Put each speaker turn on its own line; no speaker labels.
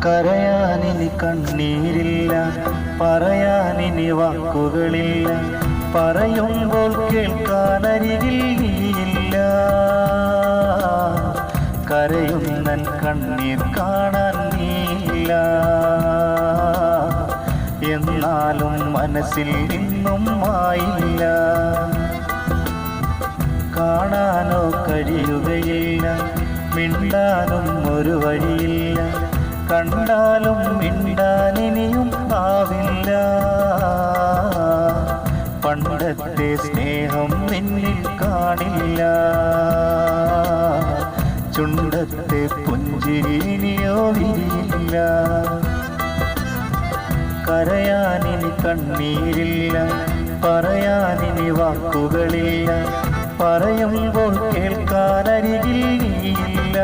കരയാനിനി കണ്ണീരില്ല, പറയാനിനി വാക്കുകളില്ല, പറയുമ്പോൾ കേൾക്കാനരികിൽ നീയില്ല. കരയുന്നൻ കണ്ണീർ കാണാൻ നീയില്ല, എന്നാലും മനസ്സിൽ നിന്നും മായില്ല. കാണാനോ കഴിയുകയില്ല, മിണ്ടാനും ഒരു വഴിയില്ല, കണ്ടാലും മിണ്ടാനിനിയും ആവില്ല. പണ്ടത്തെ സ്നേഹം നിന്നിൽ കാണില്ല, ചുണ്ടത്തെ പുഞ്ചിരിനിയോ വിരിയില്ല. കരയാനിനി കണ്ണീരില്ല, പറയാനിനി വാക്കുകളില്ല, പറയുമ്പോൾ കേൾക്കാനരികിൽ നീയില്ല.